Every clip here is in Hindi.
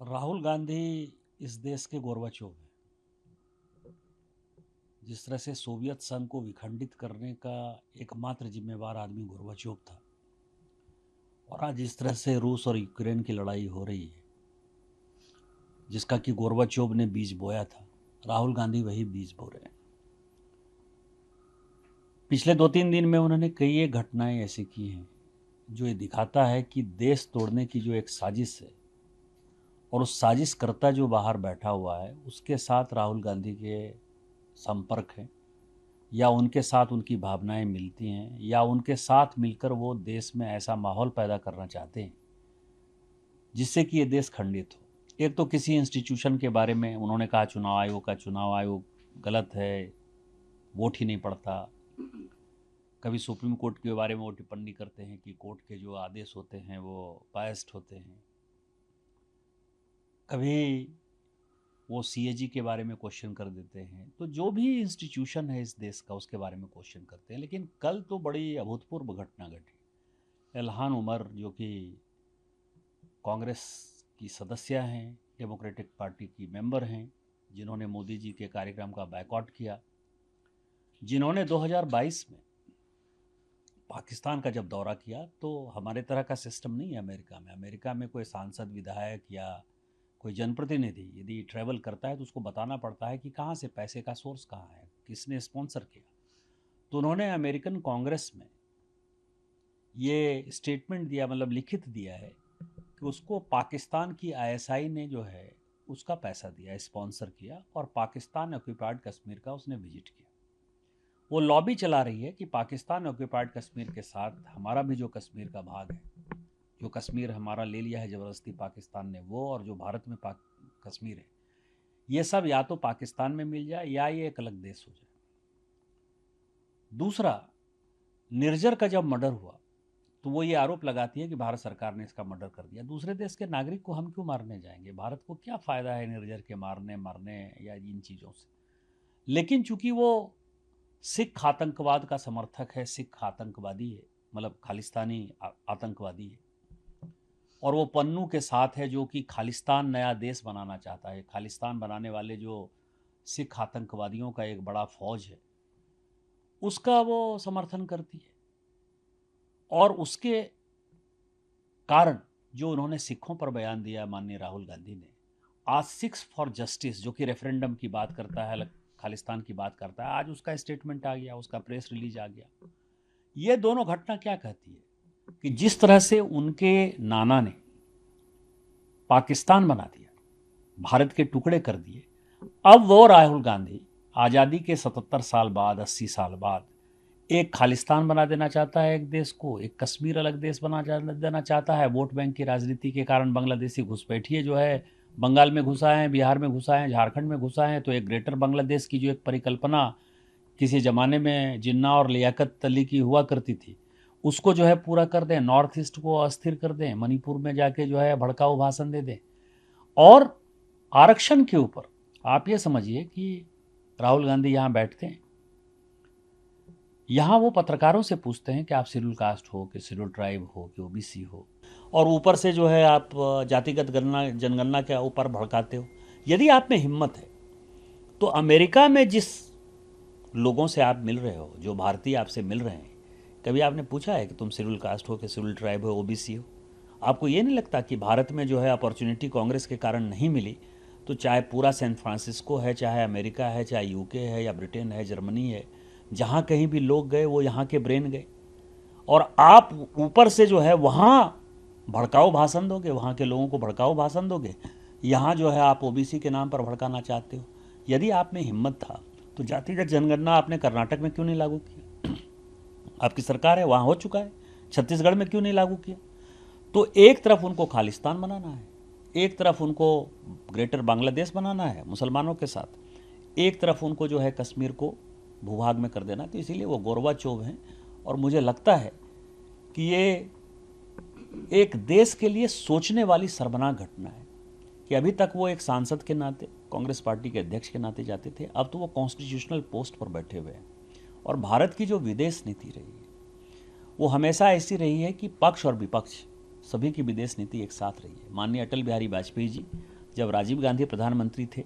राहुल गांधी इस देश के गोरबाचोव हैं। जिस तरह से सोवियत संघ को विखंडित करने का एकमात्र जिम्मेवार आदमी गोरबाचोव था, और आज जिस तरह से रूस और यूक्रेन की लड़ाई हो रही है, जिसका कि गोरबाचोव ने बीज बोया था, राहुल गांधी वही बीज बो रहे हैं। पिछले 2-3 दिन में उन्होंने कई एक घटनाएं ऐसी की हैं जो ये दिखाता है कि देश तोड़ने की जो एक साजिश है, और उस साजिशकर्ता जो बाहर बैठा हुआ है उसके साथ राहुल गांधी के संपर्क है, या उनके साथ उनकी भावनाएं मिलती हैं, या उनके साथ मिलकर वो देश में ऐसा माहौल पैदा करना चाहते हैं जिससे कि ये देश खंडित हो। एक तो किसी इंस्टीट्यूशन के बारे में उन्होंने कहा चुनाव आयोग गलत है, वोट ही नहीं पड़ता। कभी सुप्रीम कोर्ट के बारे में वो टिप्पणी करते हैं कि कोर्ट के जो आदेश होते हैं वो बायस्ड होते हैं। कभी वो सीएजी के बारे में क्वेश्चन कर देते हैं। तो जो भी इंस्टीट्यूशन है इस देश का उसके बारे में क्वेश्चन करते हैं। लेकिन कल तो बड़ी अभूतपूर्व घटना घटी। इल्हान उमर जो कि कांग्रेस की सदस्य हैं, डेमोक्रेटिक पार्टी की मेंबर हैं, जिन्होंने मोदी जी के कार्यक्रम का बायकॉट किया, जिन्होंने 2022 में पाकिस्तान का जब दौरा किया, तो हमारे तरह का सिस्टम नहीं है अमेरिका में कोई सांसद, विधायक या कोई जनप्रतिनिधि यदि ट्रैवल करता है तो उसको बताना पड़ता है कि कहाँ से पैसे का सोर्स कहाँ है, किसने स्पॉन्सर किया। तो उन्होंने अमेरिकन कांग्रेस में ये स्टेटमेंट दिया, मतलब लिखित दिया है कि उसको पाकिस्तान की आईएसआई ने जो है उसका पैसा दिया, स्पॉन्सर किया, और पाकिस्तान ऑक्यूपाइड कश्मीर का उसने विजिट किया। वो लॉबी चला रही है कि पाकिस्तान ऑक्यूपाइड कश्मीर के साथ हमारा भी जो कश्मीर का भाग है, जो कश्मीर हमारा ले लिया है ज़बरदस्ती पाकिस्तान ने, वो और जो भारत में कश्मीर है, ये सब या तो पाकिस्तान में मिल जाए या ये एक अलग देश हो जाए। दूसरा, निर्जर का जब मर्डर हुआ तो वो ये आरोप लगाती है कि भारत सरकार ने इसका मर्डर कर दिया। दूसरे देश के नागरिक को हम क्यों मारने जाएंगे? भारत को क्या फ़ायदा है निर्जर के मारने या इन चीज़ों से? लेकिन चूंकि वो सिख आतंकवाद का समर्थक है, सिख आतंकवादी है, मतलब खालिस्तानी आतंकवादी है, और वो पन्नू के साथ है जो कि खालिस्तान नया देश बनाना चाहता है। खालिस्तान बनाने वाले जो सिख आतंकवादियों का एक बड़ा फौज है, उसका वो समर्थन करती है। और उसके कारण जो उन्होंने सिखों पर बयान दिया माननीय राहुल गांधी ने, आज सिक्स फॉर जस्टिस जो कि रेफरेंडम की बात करता है, खालिस्तान की बात करता है, आज उसका स्टेटमेंट आ गया, उसका प्रेस रिलीज आ गया। ये दोनों घटना क्या कहती है कि जिस तरह से उनके नाना ने पाकिस्तान बना दिया, भारत के टुकड़े कर दिए, अब वो राहुल गांधी आज़ादी के 77 साल बाद, 80 साल बाद एक खालिस्तान बना देना चाहता है, एक देश को, एक कश्मीर अलग देश बना देना चाहता है। वोट बैंक की राजनीति के कारण बांग्लादेशी घुसपैठिए जो है बंगाल में घुसा है, बिहार में घुसा है, झारखंड में घुसा है। तो एक ग्रेटर बांग्लादेश की जो एक परिकल्पना किसी ज़माने में जिन्ना और लियाकत अली की हुआ करती थी, उसको जो है पूरा कर दें, नॉर्थ ईस्ट को अस्थिर कर दें, मणिपुर में जाके जो है भड़काऊ भाषण दे दें। और आरक्षण के ऊपर आप ये समझिए कि राहुल गांधी यहाँ बैठते हैं, यहाँ वो पत्रकारों से पूछते हैं कि आप शेड्यूल कास्ट हो कि शेड्यूल ट्राइब हो कि ओबीसी हो, और ऊपर से जो है आप जातिगत गणना जनगणना के ऊपर भड़काते हो। यदि आप में हिम्मत है तो अमेरिका में जिस लोगों से आप मिल रहे हो, जो भारतीय आपसे मिल रहे हैं, कभी आपने पूछा है कि तुम शेड्यूल कास्ट हो कि शेड्यूल ट्राइब हो, ओबीसी हो? आपको ये नहीं लगता कि भारत में जो है अपॉर्चुनिटी कांग्रेस के कारण नहीं मिली, तो चाहे पूरा सैन फ्रांसिस्को है, चाहे अमेरिका है, चाहे यूके है या ब्रिटेन है, जर्मनी है, जहाँ कहीं भी लोग गए वो यहाँ के ब्रेन गए, और आप ऊपर से जो है वहाँ भड़काऊ भाषण दोगे, वहाँ के लोगों को भड़काऊ भाषण दोगे, यहाँ जो है आप ओबीसी के नाम पर भड़काना चाहते हो। यदि आप में हिम्मत था तो जातिगत जनगणना आपने कर्नाटक में क्यों नहीं लागू किया? आपकी सरकार है, वहाँ हो चुका है। छत्तीसगढ़ में क्यों नहीं लागू किया? तो एक तरफ उनको खालिस्तान बनाना है, एक तरफ उनको ग्रेटर बांग्लादेश बनाना है मुसलमानों के साथ, एक तरफ उनको जो है कश्मीर को भूभाग में कर देना। तो इसीलिए वो गोरबाचोव हैं। और मुझे लगता है कि ये एक देश के लिए सोचने वाली शर्मनाक घटना है कि अभी तक वो एक सांसद के नाते, कांग्रेस पार्टी के अध्यक्ष के नाते जाते थे, अब तो वो कॉन्स्टिट्यूशनल पोस्ट पर बैठे हुए हैं। और भारत की जो विदेश नीति रही है वो हमेशा ऐसी रही है कि पक्ष और विपक्ष सभी की विदेश नीति एक साथ रही है। माननीय अटल बिहारी वाजपेयी जी जब राजीव गांधी प्रधानमंत्री थे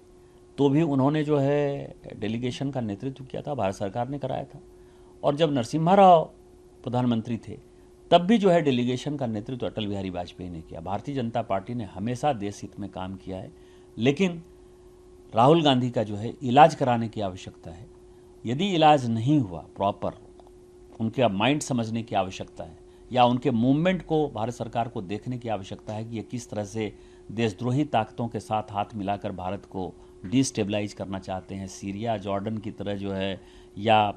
तो भी उन्होंने जो है डेलीगेशन का नेतृत्व किया था, भारत सरकार ने कराया था। और जब नरसिम्हा राव प्रधानमंत्री थे तब भी जो है डेलीगेशन का नेतृत्व अटल बिहारी वाजपेयी ने किया। भारतीय जनता पार्टी ने हमेशा देश हित में काम किया है, लेकिन राहुल गांधी का जो है इलाज कराने की आवश्यकता है। यदि इलाज नहीं हुआ प्रॉपर, उनका माइंड समझने की आवश्यकता है, या उनके मूवमेंट को भारत सरकार को देखने की आवश्यकता है कि ये किस तरह से देशद्रोही ताकतों के साथ हाथ मिलाकर भारत को डिस्टेबलाइज करना चाहते हैं, सीरिया जॉर्डन की तरह जो है, या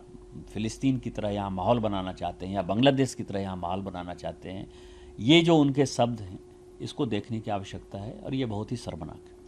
फ़िलिस्तीन की तरह यहाँ माहौल बनाना चाहते हैं, या बांग्लादेश की तरह यहाँ माहौल बनाना चाहते हैं। ये जो उनके शब्द हैं, इसको देखने की आवश्यकता है, और ये बहुत ही शर्मनाक है।